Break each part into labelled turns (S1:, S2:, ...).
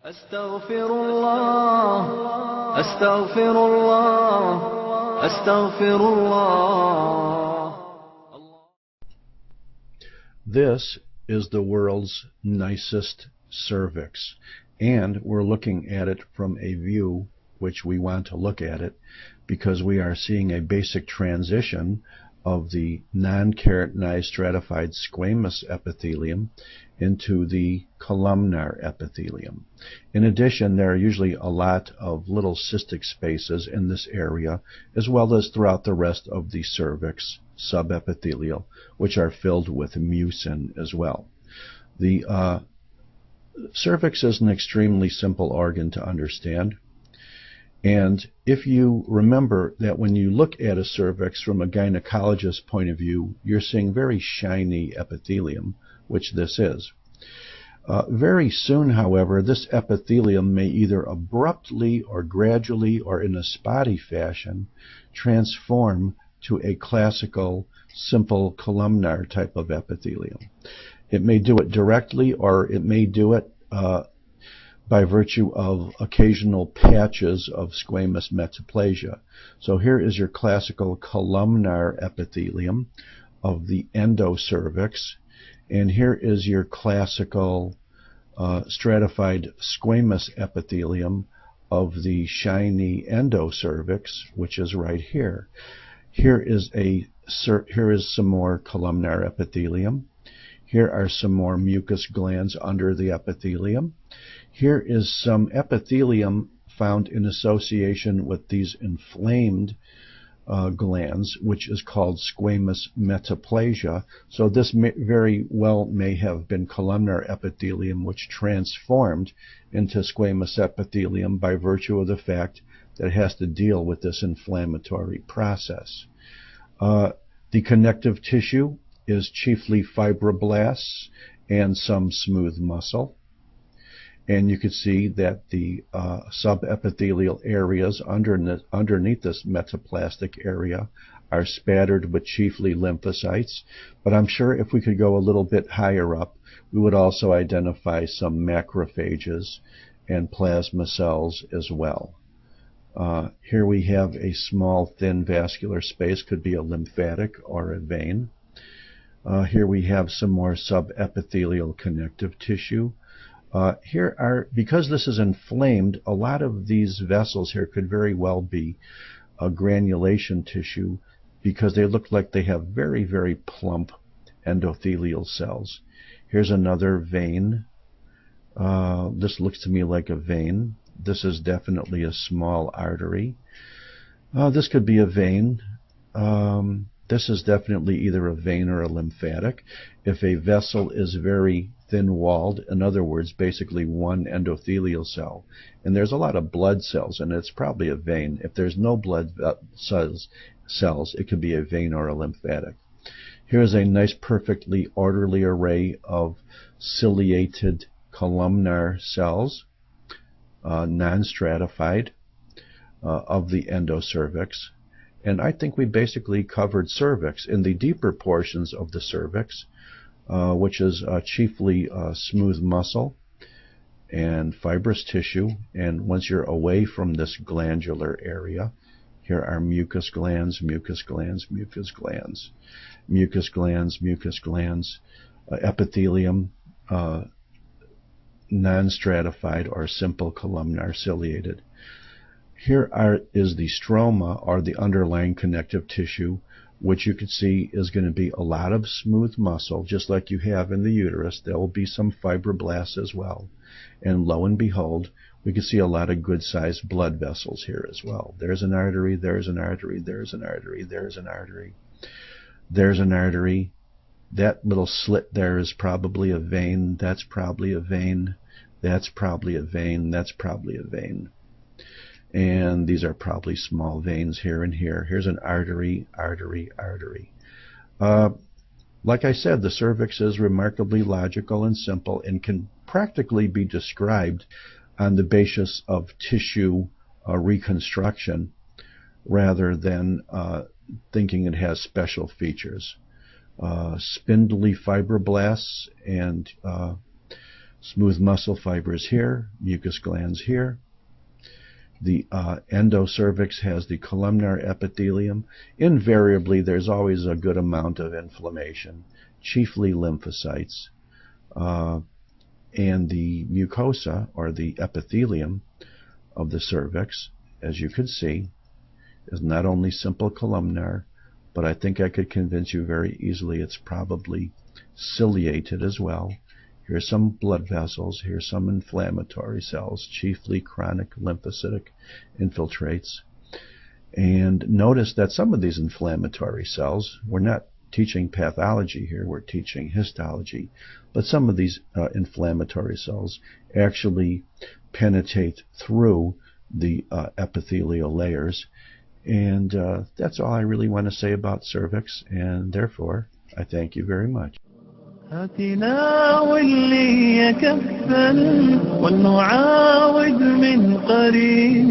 S1: أستغفر الله أستغفر الله أستغفر الله.
S2: This is the world's nicest cervix, and we're looking at it from a view which we want to look at it because we are seeing a basic transition of the non-keratinized stratified squamous epithelium into the columnar epithelium. In addition, there are usually a lot of little cystic spaces in this area, as well as throughout the rest of the cervix subepithelial, which are filled with mucin as well. The cervix is an extremely simple organ to understand. And if you remember that when you look at a cervix from a gynecologist's point of view, you're seeing very shiny epithelium, which this is. Very soon, however, this epithelium may either abruptly or gradually or in a spotty fashion transform to a classical, simple columnar type of epithelium. It may do it directly, or it may do it by virtue of occasional patches of squamous metaplasia. So here is your classical columnar epithelium of the endocervix, and here is your classical stratified squamous epithelium of the shiny endocervix, which is right here. Here is some more columnar epithelium. Here are some more mucus glands under the epithelium. Here is some epithelium found in association with these inflamed glands, which is called squamous metaplasia. So this very well may have been columnar epithelium, which transformed into squamous epithelium by virtue of the fact that it has to deal with this inflammatory process. The connective tissue is chiefly fibroblasts and some smooth muscle. And you can see that the subepithelial areas underneath this metaplastic area are spattered with chiefly lymphocytes. But I'm sure if we could go a little bit higher up, we would also identify some macrophages and plasma cells as well. Here we have a small thin vascular space, could be a lymphatic or a vein. Here we have some more subepithelial connective tissue. Because this is inflamed, a lot of these vessels here could very well be a granulation tissue because they look like they have very, very plump endothelial cells. Here's another vein. This looks to me like a vein. This is definitely a small artery. This could be a vein. This is definitely either a vein or a lymphatic. If a vessel is very thin-walled, in other words, basically one endothelial cell, and there's a lot of blood cells, and it's probably a vein. If there's no blood cells, it could be a vein or a lymphatic. Here's a nice, perfectly orderly array of ciliated columnar cells, non-stratified, of the endocervix. And I think we basically covered cervix. In the deeper portions of the cervix, which is chiefly smooth muscle and fibrous tissue, and once you're away from this glandular area, here are mucus glands, mucus glands, mucus glands, mucus glands, mucus glands, epithelium, non-stratified or simple columnar ciliated. Here is the stroma, or the underlying connective tissue, which you can see is going to be a lot of smooth muscle, just like you have in the uterus. There will be some fibroblasts as well. And lo and behold, we can see a lot of good-sized blood vessels here as well. There's an artery, there's an artery, there's an artery, there's an artery, there's an artery. That little slit there is probably a vein. That's probably a vein. That's probably a vein. That's probably a vein. And these are probably small veins here and here. Here's an artery, artery, artery. Like I said, the cervix is remarkably logical and simple and can practically be described on the basis of tissue reconstruction rather than thinking it has special features. Spindly fibroblasts and Smooth muscle fibers here, mucus glands here. The endocervix has the columnar epithelium. Invariably, there's always a good amount of inflammation, chiefly lymphocytes. And the mucosa, or the epithelium of the cervix, as you can see, is not only simple columnar, but I think I could convince you very easily it's probably ciliated as well. Here's some blood vessels, here's some inflammatory cells, chiefly chronic lymphocytic infiltrates. And notice that some of these inflammatory cells, we're not teaching pathology here, we're teaching histology, but some of these inflammatory cells actually penetrate through the epithelial layers. And that's all I really want to say about cervix, and therefore I thank you very much.
S1: هاتنا واللي يكفن ولنعاود من قريب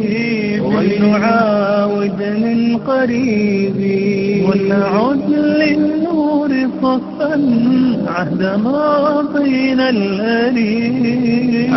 S1: ولنعد للنور صفا عهد ماضينا الأليم